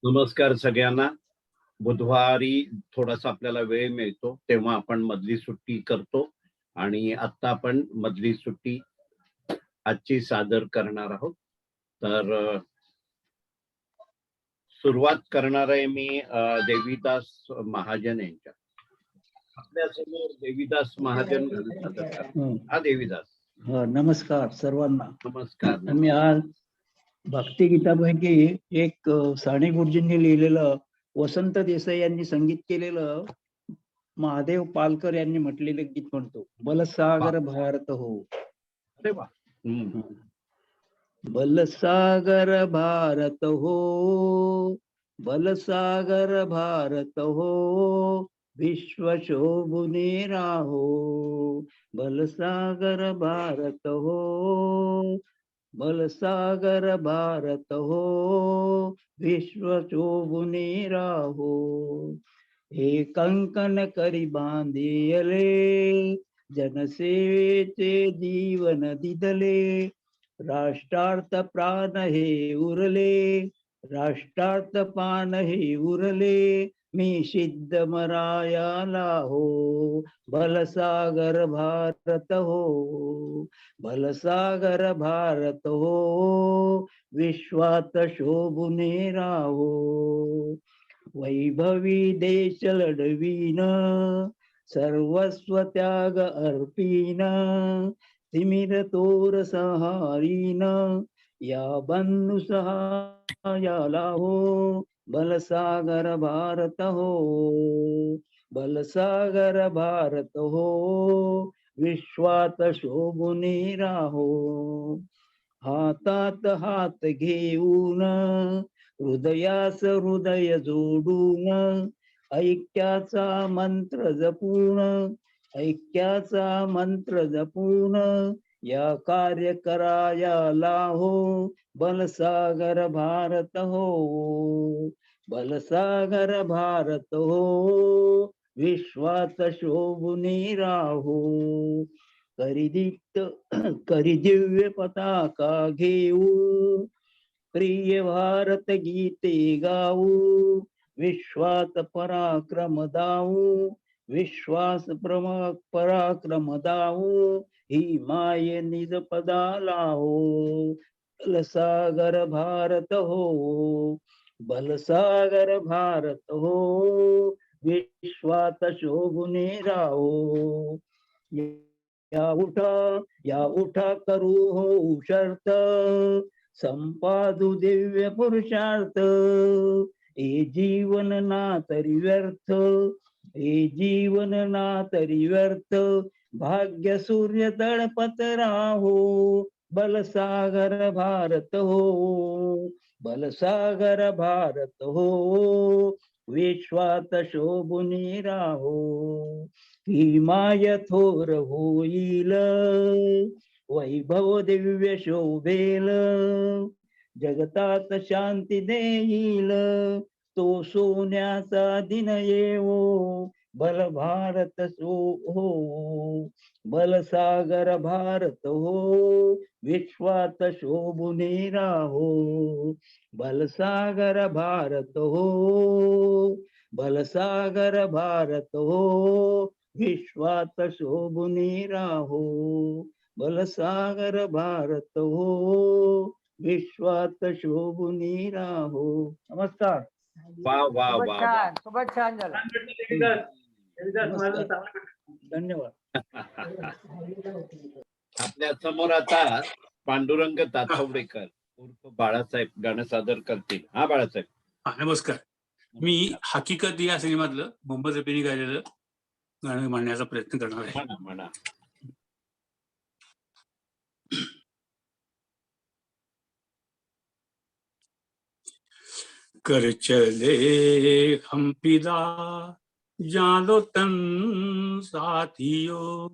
नमस्कार सगळ्यांना. बुधवारी थोडासा आपल्याला वेळ मिळतो तेव्हा आपण मधली सुट्टी करतो आणि आता आपण मधली सुट्टी आजची सादर करणार आहोत. तर सुरुवात करणार आहे मी देवीदास महाजन यांच्या. आपल्यासमोर देवीदास महाजन सादर करणार. हा देवीदास. नमस्कार सर्वांना. नमस्कार. मी आज भक्तिगीतापैकी एक साने गुरुजींनी लिहिलेलं, वसंत देसाई यांनी संगीत केलेलं, महादेव पालकर यांनी म्हटलेलं गीत म्हणतो. बलसागर भारत हो. अरे वा. बलसागर भारत हो, बलसागर भारत हो, विश्व शोभुने राहो. बलसागर भारत हो, बलसागर भारत हो, विश्व शोभुने राहो. हे कंकण करी बांधियले, जनसेवेचे जीवन दिदले. राष्ट्रार्थ प्राण हे उरले, राष्ट्रार्थ प्राण हे उरले. मी सिद्ध मरायाला हो, बलसागर भारत हो, बलसागर भारत हो, विश्वात शोभुने राहो. वैभवी देश लढवीन, सर्वस्व त्याग अर्पीन. तिमिर तोर सहारीन, या बंधु सहायाला हो, बलसागर भारत हो, बलसागर भारत हो, विश्वात शोभुने राहो. हातात हात घेऊन, हृदयास हृदय जोडून, ऐक्याचा मंत्र जपून, ऐक्याचा मंत्र जपून, या कार्य करायला हो, बलसागर भारत हो, बलसागर भारत हो, विश्वात शोभुने राहो. करी दिव्य पताका घेऊ, प्रिय भारत गीते गाऊ. विश्वात पराक्रम दाऊ, विश्वास पराक्रम दाऊ. ही माये निज पदाला हो, बलसागर भारत हो, बलसागर भारत हो, विश्वात शोभुने राहो. या उठा करू हो शर्त, संपादू दिव्य पुरुषार्थ. हे जीवन ना तरी व्यर्थ, हे जीवन ना तरी व्यर्थ. भाग्य सूर्य तळपत राहो, बलसागर भारत हो, बलसागर भारत हो, विश्वात शोभुने राहो. ही माय थोर होईल, वैभव दिव्य शोभेल. जगतात शांती देईल, तो सोन्याचा दिन येवो. बल भारत सो हो, बलसागर भारत हो, विश्वात शोभुने राहो. बलसागर भारत हो, बलसागर भारत हो, विश्वात शोभुने राहो. बलसागर भारत हो, विश्वात शोभुने राहो. नमस्कार. वा वा वा. खूपच छान झालं. धन्यवाद. आपल्या समोर आता पांडुरंग ताथवडेकर उर्फ बाळासाहेब गाणं सादर करतील. हा बाळासाहेब. नमस्कार. मी हकीकत या सिनेमातलं मोहम्मद रफीने गायलेलं गाणं म्हणण्याचा प्रयत्न करणार आहे. म्हणा. कर चले हम फिदा जानो तन साथियों,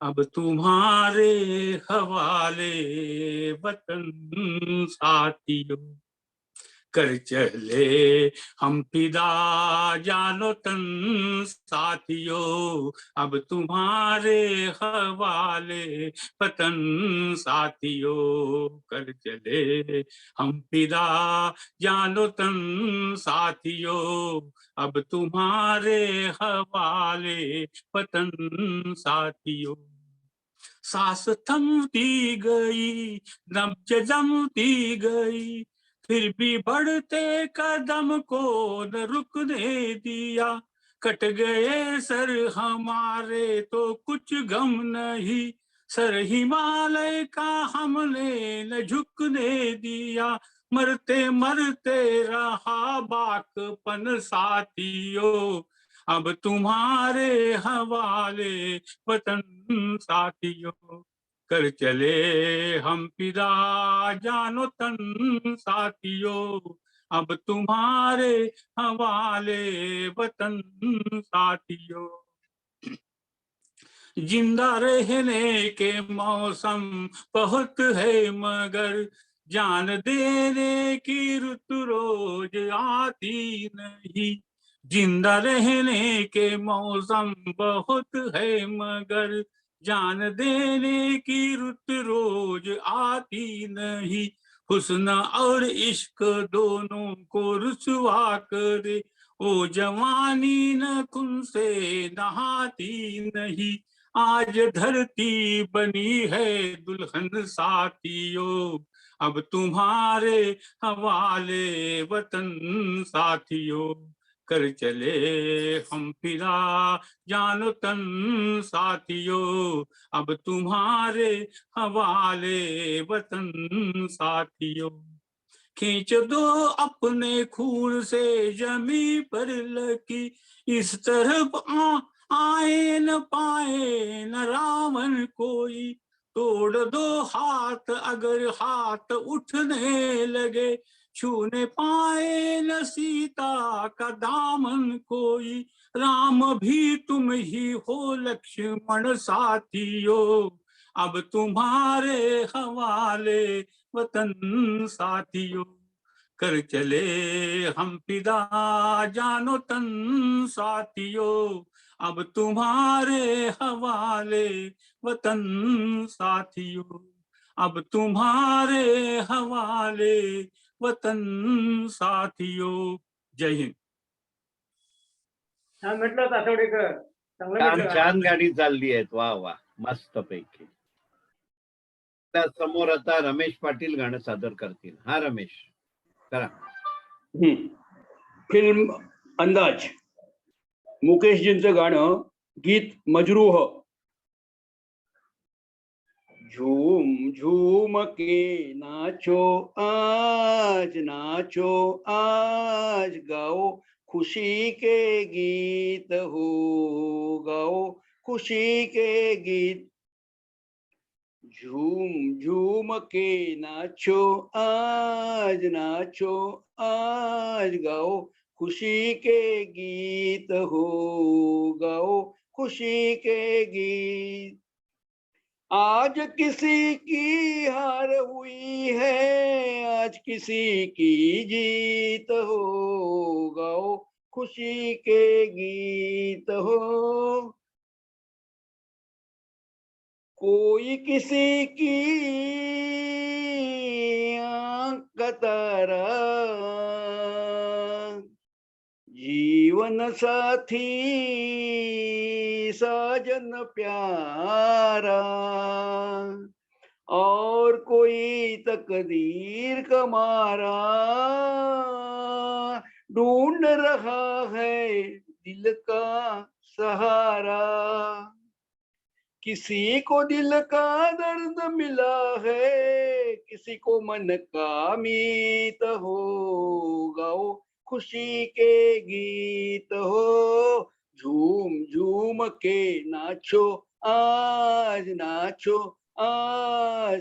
अब तुम्हारे हवाले वतन साथियों. कर चले हम फिदा जानो तन साथियों, अब तुम्हारे हवाले वतन साथियों। कर चले हम फिदा जानो तन साथियों, अब तुम्हारे हवाले वतन साथियों। सांस थमती गई, नब्ज जमती गई, फिर भी बढ़ते कदम को न रुकने दिया। कट गए सर हमारे तो कुछ गम नहीं, सर हिमालय का हमने न झुकने दिया। मरते मरते रहा बाकपन साथियों, अब तुम्हारे हवाले वतन साथियों। कर चले हम फिदा जानो तन साथियों, अब तुम्हारे हवाले वतन साथियों। जिंदा रहने के मौसम बहुत है मगर जान देने की रुत रोज आती नहीं। जिंदा रहने के मौसम बहुत है मगर जान देने की रुत रोज आती नहीं। हुस्न और इश्क दोनों को रुसवा करे, ओ जवानी न खुन से नहाती नहीं। आज धरती बनी है दुल्हन साथियों, अब तुम्हारे हवाले वतन साथियों। कर चले हम फिरा जानो तन साथियों, अब तुम्हारे हवाले वतन साथियों। खींच दो अपने खून से जमी पर लकी, इस तरफ आए न पाए न रावण कोई। तोड़ दो हाथ अगर हाथ उठने लगे, छूने पाए न सीता का दामन कोई। राम भी तुम ही हो लक्ष्मण साथियों, अब तुम्हारे हवाले वतन साथियों। कर चले हम फिदा जानो तन साथियों, अब तुम्हारे हवाले वतन साथियों। अब तुम्हारे हवाले वतन साथियों। जय हिंद. छान म्हटलं तातवडेकर, चांगलं छान म्हटलं. छान गाडी चालली आहेत. वा वा, मस्त पैकी. त्या समोर आता रमेश पाटील गाणं सादर करतील. हा रमेश करा. फिल्म अंदाज, मुकेशजींचं गाणं, गीत मजरूह. झूम झूम के नाचो आज गाओ खुशी के गीत हो, गाओ खुशी के गीत। झूम झूम के नाचो आज गाओ खुशी के गीत हो, गाओ खुशी के गीत। आज किसी की हार हुई है, आज किसी की जीत हो, गाओ खुशी के गीत हो। कोई किसी की आँख का तारा, जीवन साथी साजन प्यारा, और कोई तकदीर का मारा ढूंढ रहा है दिल का सहारा। किसी को दिल का दर्द मिला है, किसी को मन का मीत हो, गाओ खुशी के गीत हो। झूम झूम के नाचो आज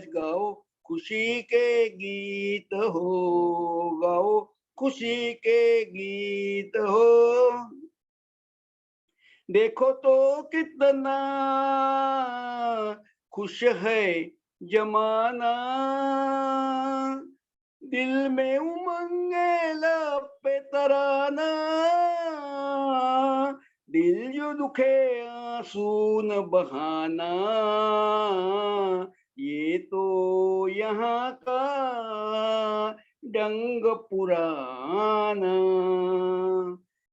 गाओ खुशी के गीत हो, गाओ खुशी के गीत हो। देखो तो कितना खुश है जमाना, दिल में उमंगे लब पे तराना, दिल जो दुखे आंसू न बहाना, ये तो यहाँ का ढंग पुराना,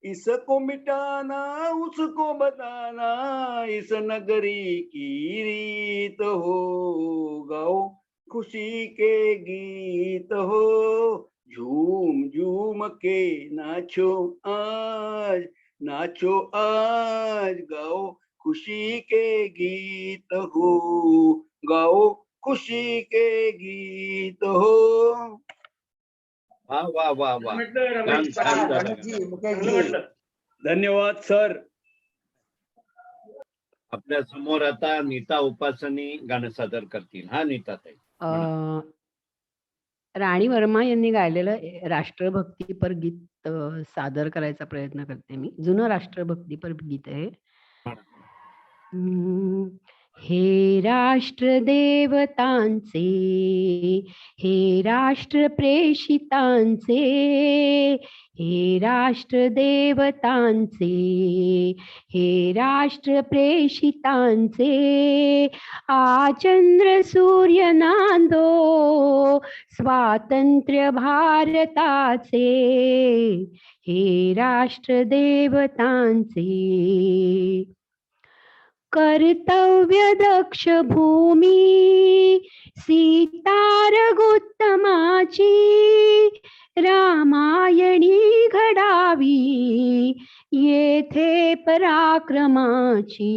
इसको मिटाना उसको बताना, इस नगरी की रीत हो, गाओ खुशी के गीत हो, झूम झूम के नाचो आज, नाचो आज, गाओ खुशी के गीत हो, गाओ खुशी के गीत हो. वा वा वा वा म्हटलं छान रमेश छान पाटील. झालं. गणेशजी, चांगलं मुकेशजी, म्हटलं. धन्यवाद सर. आपल्या समोर आता नीता उपासनी गाणं सादर करतील. हा नीता ताई. अ, राणी वर्मा यांनी गायलेलं राष्ट्रभक्तीपर गीत सादर करायचा प्रयत्न करते मी. जुनं राष्ट्रभक्तीपर गीत आहे. हे राष्ट्र देवतांचे, हे राष्ट्र प्रेषितांचे, हे राष्ट्र देवतांचे, हे राष्ट्र प्रेषितांचे, आचंद्र सूर्य नांदो स्वातंत्र्य भारताचे, हे राष्ट्र देवतांचे. कर्तव्य दक्ष भूमी सीता रघुत्तमाची, रामायणी घडावी येथे पराक्रमाची.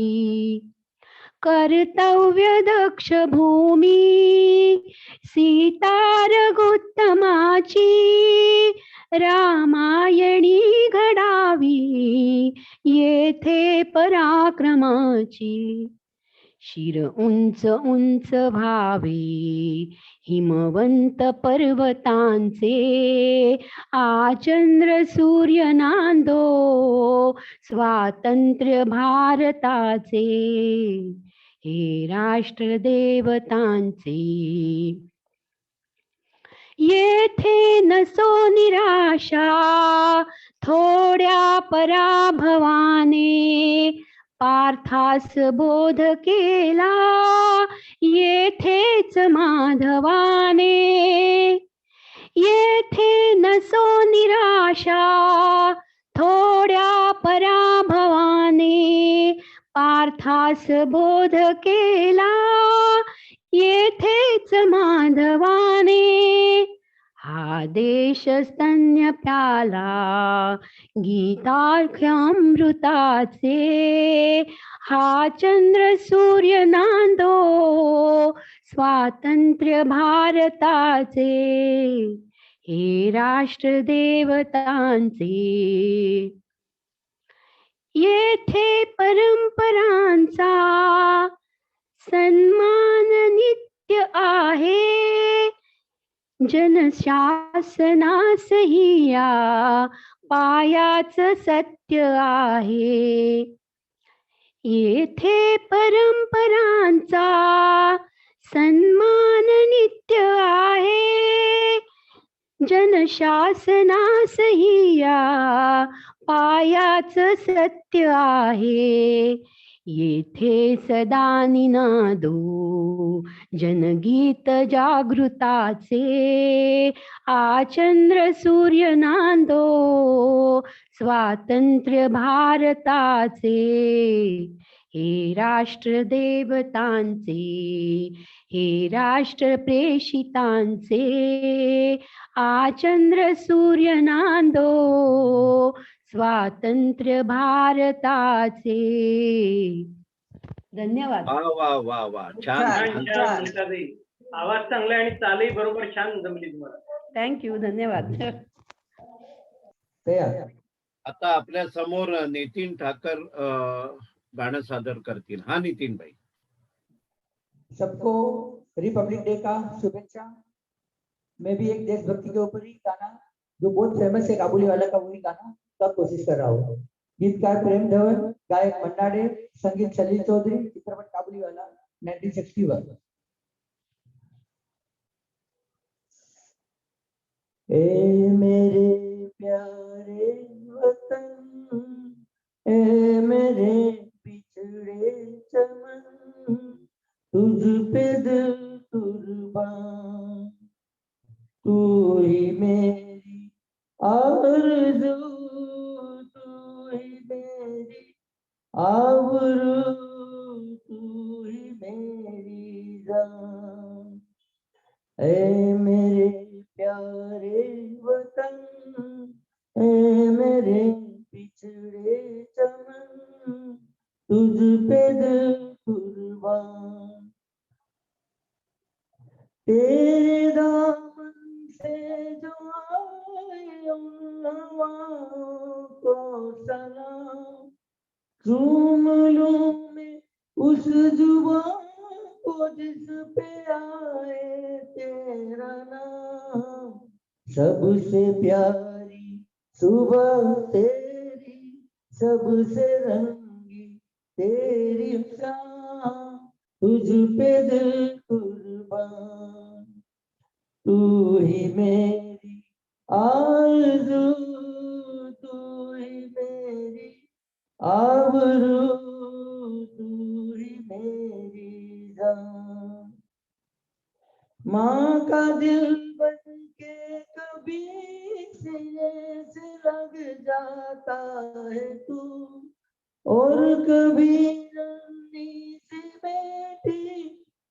कर्तव्य दक्ष भूमी सीता रघुत्तमाची, रामायणी घडावी येथे पराक्रमाची. शिर उंच उंच व्हावे हिमवंत पर्वतांचे, आचंद्र सूर्य नांदो स्वातंत्र्य भारताचे, हे राष्ट्र देवतांचे. येथे नसो निराशा थोड्या पराभवाने, पार्थास बोध केला येथेच माधवाने. येथे नसो निराशा थोड्या पराभवाने, पार्थास बोध केला येथेच माधवाने. हा देश स्तन्य प्याला गीताख्यामृताचे, हा चंद्र सूर्य नांदो स्वातंत्र्य भारताचे, हे राष्ट्र देवतांचे. येथे परंपरांचा सन्मान नित्य आहे, जनशासनासही या पायाच सत्य आहे. येथे परंपरांचा सन्मान नित्य आहे, जनशासनासही या पायाच सत्य आहे. येथे सदा निनादो जनगीत जागृताचे, आचंद्र सूर्य नांदो स्वातंत्र्य भारताचे, हे राष्ट्र देवतांचे, हे राष्ट्र प्रेषितांचे, आचंद्र सूर्य नांदो स्वातंत्र्य भारताचे. धन्यवाद. वा वा वा वा छान छान छान. छान नीताताई. आवाज चांगला आहे आणि चालही बरोबर छान जमली तुम्हाला. थँक्यू. धन्यवाद. आता आपल्या समोर नितीन ठाकर गाणं सादर करतील. हा नितीन भाई. सबको रिपब्लिक डे का शुभेच्छा. मैं भी एक देशभक्ति के ऊपर ही गाना जो बहुत फेमस है काबुली वाला का वही गाना का कोशिश कर रहा हूँ. गीतकार प्रेम धवन, गायक मन्ना डे, संगीत सलील चौधरी, चित्रपट काबुली वाला 1961. ए मेरे प्यारे वतन, ए मेरे बिछड़े चमन, तुझ पे दिल कुर्बान, तू ही मेरी आरज़ू, तू ही मेरी आबरू, तू ही मेरी जान। ऐ मेरे प्यारे वतन, ऐ मेरे बिछड़े चमन, तुझ पे दिल कुर्बान, तेरे दामन से जो आए उन हवाओं को सलाम, चूम लूं मैं उस जुबान को जिस पे आए तेरा नाम, सबसे प्यारी सुबह तेरी, सबसे रंगी तेरी शाम, तुझ पे दिल कुर्बान, तू ही मेरी आरज़ू, तू ही मेरी आबरू, तू ही मेरी जान। माँ का दिल बन के कभी सीने से लग जाता है तू, और कभी नन्ही सी बेटी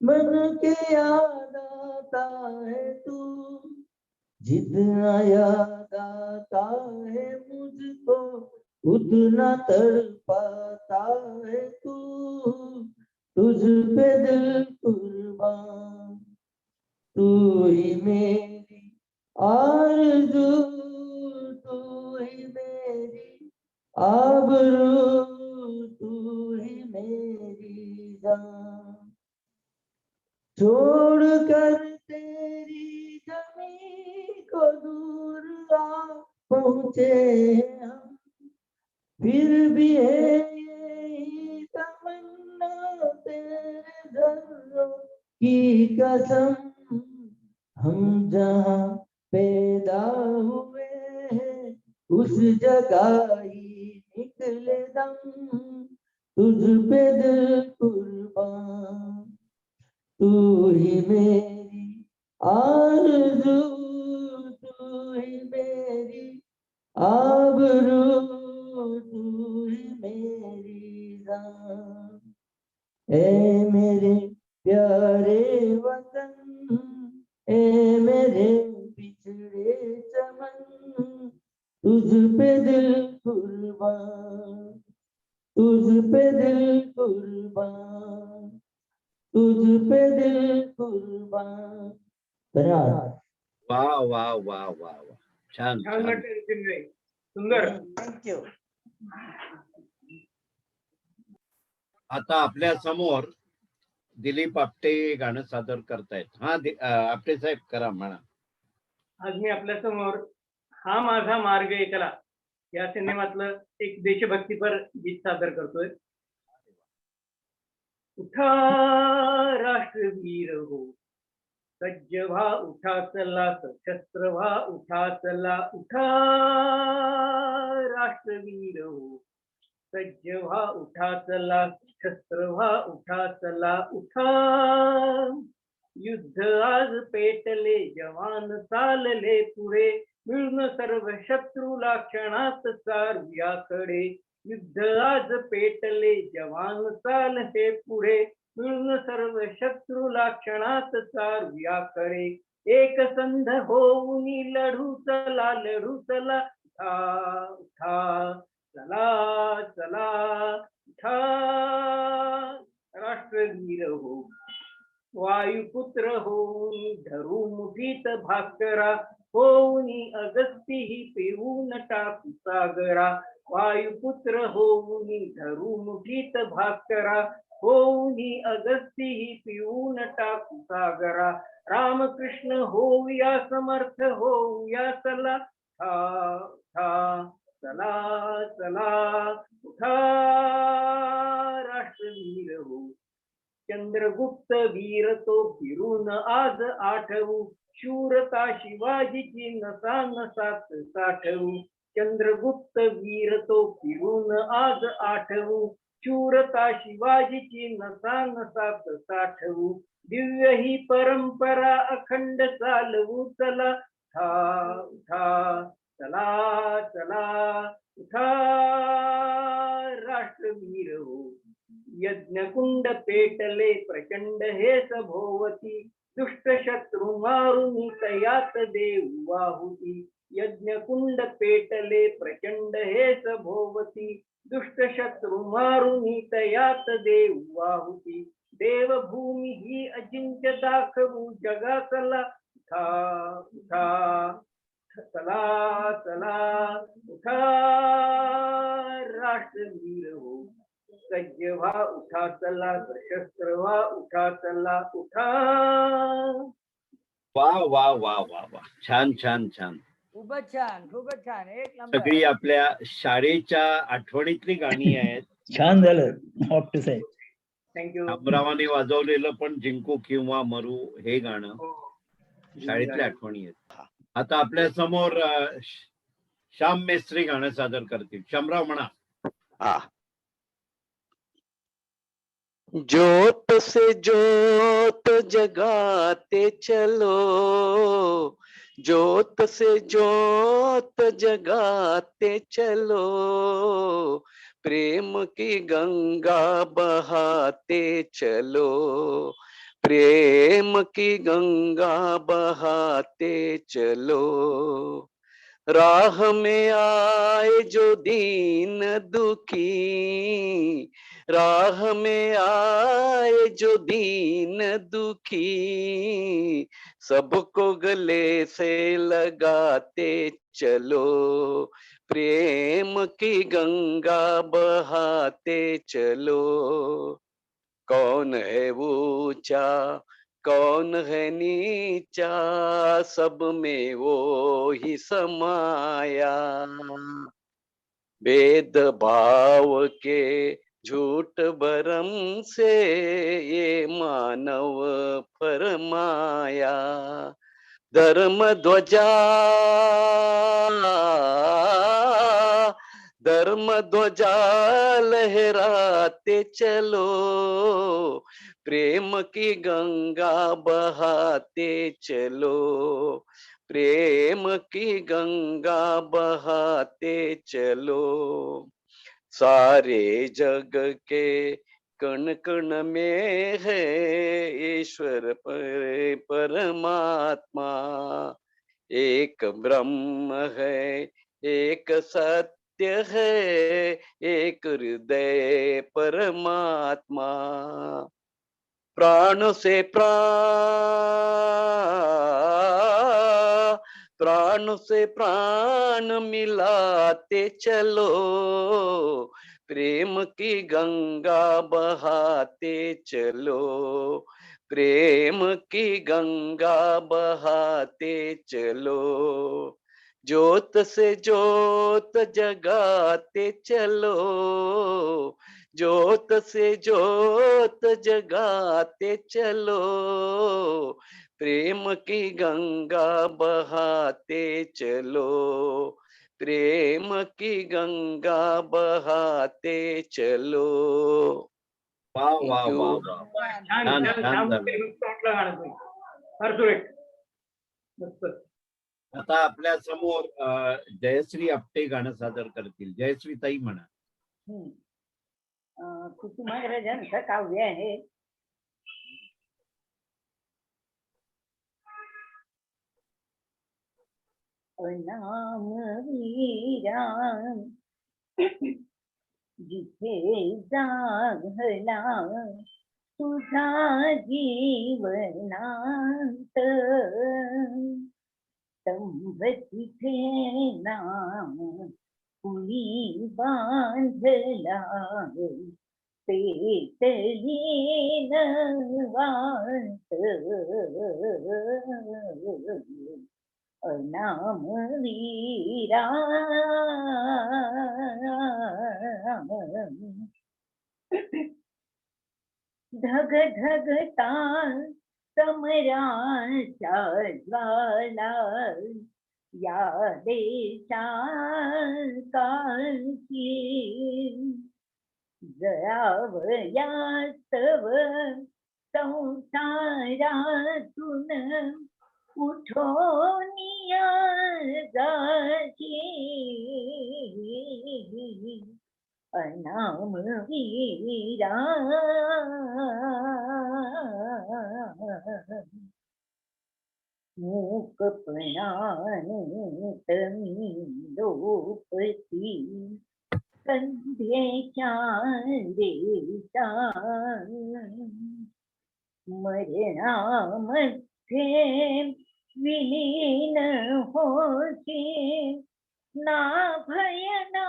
बन के याद आता है तू, जितना याद आता है मुझको उतना तड़पाता है तू, तुझ पे दिल कुर्बान, तू ही मेरी आरज़ू, तू ही मेरी आबरू, तू ही मेरी जान। छोड़ कर तेरी जमी को दूर आ पहुँचे हम, फिर भी है यही तमन्ना तेरे दर्दों की कसम, हम जहाँ पैदा हुए हैं उस जगह ही निकले दम, तुझ पे दिल कुर्बान, तू ही मेरी आरज़ू, तू ही मेरी आबरू, तू ही मेरी जान। ए मेरे प्यारे वतन, ए मेरे बिछड़े चमन, तुझ पे दिल कुर्बान, तुझ पे दिल कुर्बान, तुझ पे दिल कुर्बान। धन्यवाद. वा वा वा वा वा, छान छान छान. म्हटलं नितीनभाई. सुंदर. थँक्यू. आता आपल्या समोर दिलीप आपटे गाणं सादर करतायत. हा आपटे साहेब करा म्हणा. आज मी आपल्या समोर हा माझा मार्ग एकला या सिनेमातलं एक देशभक्तीपर गीत सादर करतोय. उठा राष्ट्रवीर हो, सज्ज व्हा उठा चला, सशस्त्र व्हा उठा चला, उठा राष्ट्रवीर हो, सज्ज व्हा उठा चला, सशस्त्र व्हा उठा चला, उठा. युद्ध आज पेटले, जवान चालले पुढे, मिळून सर्व शत्रूला क्षणात सारूयाकडे. युद्ध आज पेटले, जवान चालले पुढे, मिळून सर्व शत्रूला क्षणात सारूयाकडे. एक संध होऊन लढू चला, लढू चला, उठा उठा चला चला, उठा राष्ट्रवीर हो, वायुपुत्र होऊन धरू मुठीत भास्करा, होऊनी अगस्ती पिऊन टाकू सागरा. वायुपुत्र होऊनी धरू मुठीत भास्करा, होऊनी अगस्ती पिऊन टाकू सागरा. रामकृष्ण होऊया समर्थ, होऊया चला, उठा चला चला, उठा राष्ट्रवीर हो. चंद्रगुप्त वीर तो फिरून आज आठवू, शूरता शिवाजीची नसा नसात साठवू चंद्रगुप्त वीर तो फिरून आज आठवू शूरता शिवाजीची नसा नसात साठवू दिव्य ही परंपरा अखंड चालवू चला उठा चला चला उठा राष्ट्रवीर हो यज्ञकुंड पेटले प्रचंड हे सभोवती दुष्ट शत्रू मारून तयात देऊ आहुती यज्ञकुंड पेटले प्रचंड हे सभोवती दुष्ट शत्रू मारून तयात देऊ आहुती देवभूमी ही अजिंक्य दाखवू जगा चला उठा चला चला उठा राष्ट्रवीर हो सज्ज व्हा उठा चला सशस्त्र व्हा उठा चला उठा वा वा वा वा वा छान छान छान. खूपच छान एक सगळी आपल्या शाळेच्या आठवणीतली गाणी आहेत. छान झालं ऑप्टे साहेब. थँक्यू. शामरावाने वाजवलेलं पण जिंकू किंवा मरू हे गाणं हो. शाळेतल्या आठवणी आहेत. आता आपल्या समोर श्याम मेस्त्री गाणं सादर करतील. शामराव म्हणा. ज्योत से ज्योत जगाते चलो, ज्योत से ज्योत जगाते चलो, प्रेम की गंगा बहाते चलो, प्रेम की गंगा बहाते चलो। राह में आए जो दीन दुखी, राह में आए जो दीन दुखी, सबको गले से लगाते चलो, प्रेम की गंगा बहाते चलो। कौन है ऊंचा कौन है नीचा, सब में वो ही समाया, भेद भाव के झूठ भरम से ये मानव फरमाया। धर्म ध्वजा लहराते चलो, प्रेम की गंगा बहाते चलो, प्रेम की गंगा बहाते चलो। सारे जग के कण कण में है ईश्वर परमात्मा, एक ब्रह्म है एक सत्य है एक हृदय परमात्मा। प्राण से प्राण मिलाते चलो, प्रेम की गंगा बहाते चलो, प्रेम की गंगा बहाते चलो। ज्योत से ज्योत जगाते चलो, ज्योत से ज्योत जगाते चलो, प्रेम की गंगा बहाते चलो, प्रेम की गंगा बहाते चलो। वा वा Thank you. वा वा. छान छान, छान छान छान झालं. तोटलं गाणं तुम्ही. फार सुरेख. मस्त. आता आपल्या समोर जयश्री आपटे गाणं सादर करतील. जयश्री ताई म्हणा. कुसुमाग्रजांचं काव्य आहे. अनाम वीरा जिथे जागला तुझा जीवनांत, स्तंभ तिथे नाम कुणी बांधला, पेटली नवांत, अनाम वीरा ढग ढगता समराच्या ज्वाला या देशा काळजी जळावयास्तव संसारातून उठून जाची अनाम वीरा मूकपणात मी लोपती संध्येच्या रेषा मरणामध्ये विलीन होती ना भय ना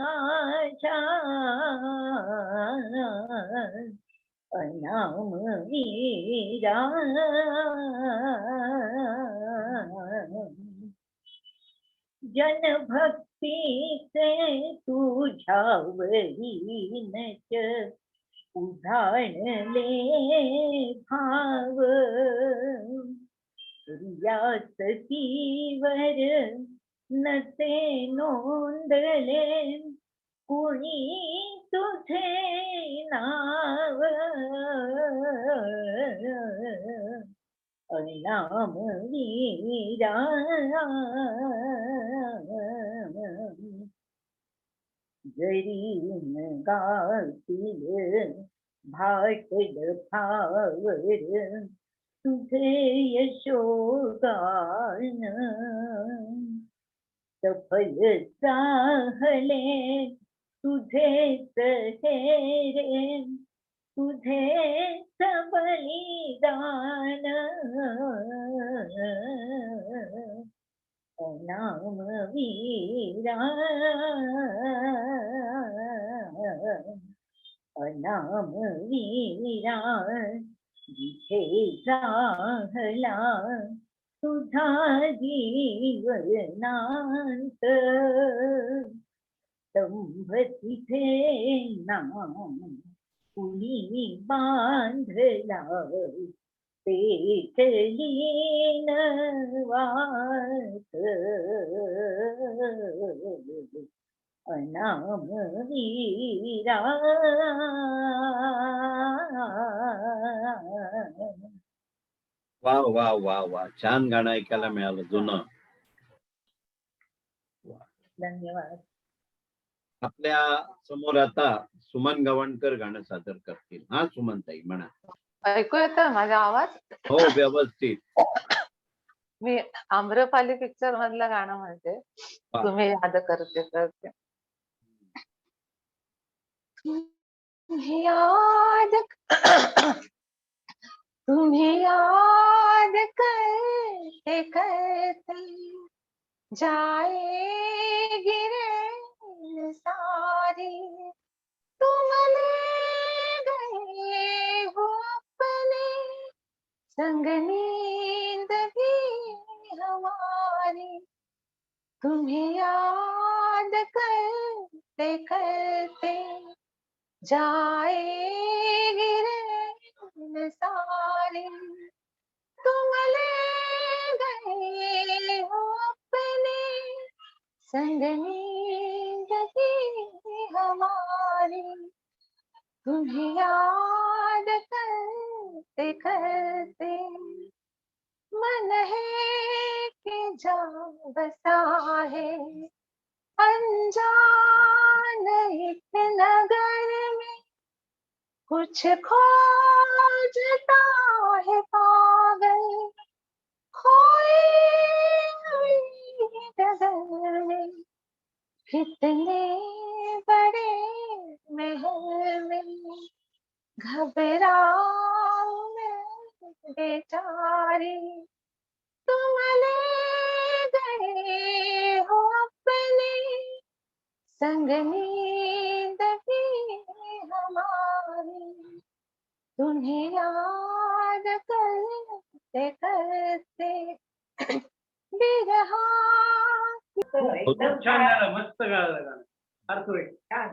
आशा अनाम वीरा जनभक्तीचे तुझ्यावरीनच उधाणले भाव रियासतीवर नसे नोंदले कुणी तुझे नाव अनाम वीरा जरी गातील भाटल फावर तुझे यशोगान सफल चाहले तुझेच हेरे तुझेच बलिदान अनाम वीरा अनाम वीरा जिथे राहला तुझा जीवनांत स्तंभ तिथे नाम कुणी बांधला पेटलीन वात अनाम वीरा वा वा वा वा, छान गाणं ऐकायला मिळालं जुनं. धन्यवाद. आपल्या समोर आता सुमन गवणकर गाणं सादर करतील. हा सुमनताई म्हणा. ऐकू येतं माझा आवाज? हो व्यवस्थित. मी आम्रपाली पिक्चर मधलं गाणं म्हणते, तुम्ही याद करते तर ते. तुम्ही याद करते करते जाएगी रे सारी तुम ले गए हो अपने संग नींद भी हमारी तुम्हें याद करते करते जाएगी रे सारी तुम ले गए हो अपने संग नींद भी हमारी तुम्हें याद करते करते मन है कि जा बसा है अनजान एक नगर में कुछ खोजता है पागल खोई हुई डगर में कितने बड़े महल में घबराऊं मैं बेचारी तुम ले गए हो अपने संग नींद भी हमारी तुम्हें याद करते करते बिरहा. एकदम छान गाणं, मस्त गाणं, फार सुरेख, छान.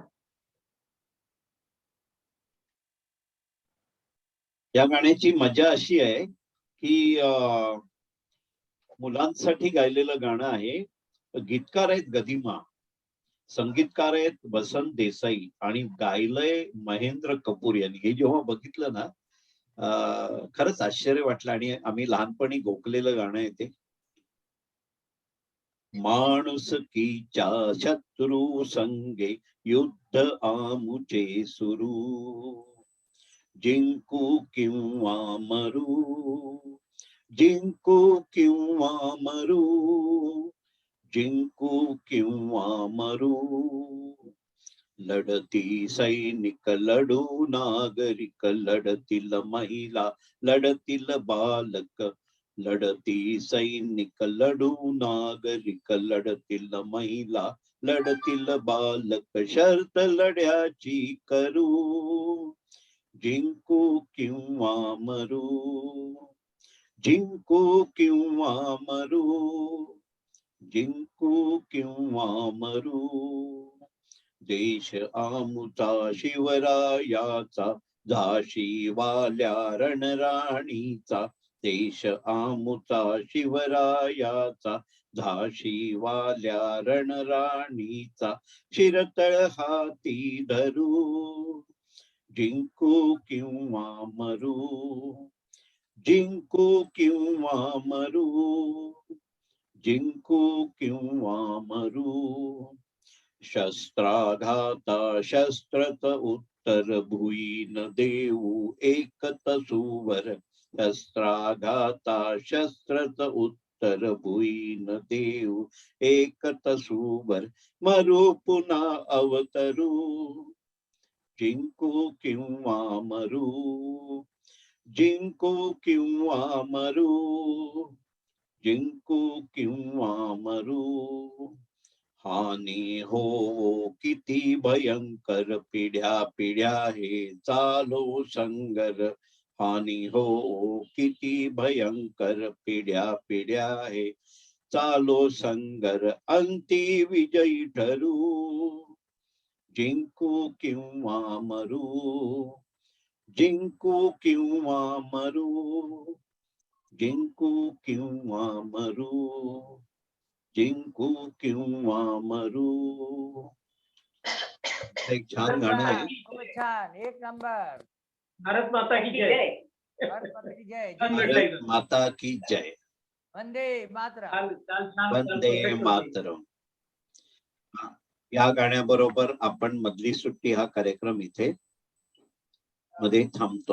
या गाण्याची मजा अशी आहे की मुलांसाठी गायलेलं गाणं आहे. गीतकार आहेत गदिमा, संगीतकार आहेत वसंत देसाई आणि गायलंय महेंद्र कपूर यांनी. हे जेव्हा बघितलं ना खरंच आश्चर्य वाटलं. आणि आम्ही लहानपणी गोखलेलं गाणं आहे ते. माणुसकीच्या शत्रू संगे युद्ध आमुचे सुरू, जिंकू किंवा मरू, जिंकू किंवा मरू, जिंकू किंवा मरू, लढती सैनिक लढू नागरिक, लढतील महिला लढतील बालक, लढती सैनिक लढू नागरिक, लढतील महिला लढतील बालक, शर्त लढ्याची करू, जिंकू किंवा मरू, जिंकू किंवा मरू, जिंकू किंवा मरू, देश आमुचा शिवरायाचा, झाशी वाल्या रणराणीचा, देश आमुचा शिवरायाचा, झाशी वाल्या रणराणीचा, शिरतळ हाती धरू, जिंकू किंवा मरू, जिंकू किंवा मरू, जिंकू किंवा मरू, शस्त्राघाता शस्त्रत उत्तर भुई न देऊ एकत सुवर, शस्त्राघाता शस्त्रत उत्तर भुई न देऊ एकत सुवर, मरू पुन्हा अवतरू, जिंकू किंवा मरू, जिंकू किंवा मरू, जिंकू किंवा मरू, हानी हो किती भयंकर, पिढ्या पिढ्या हे चालो संगर, हानी हो किती भयंकर, पिढ्या पिढ्या हे चालो संगर, अंती विजयी ठरू, जिंकू किंवा मरू, जिंकू किंवा मरू, जिंकू किंवा मरू, जिंकू किंवा मरू. एक छान गाणं आहे. खूप छान, एक नंबर. भारत माता की जय. भारत माता की जय. भारत माता की जय. वंदे मातरम. वंदे मातरम. या गाण्याबरोबर आपण मधली सुट्टी हा कार्यक्रम इथे मध्ये थांबतो.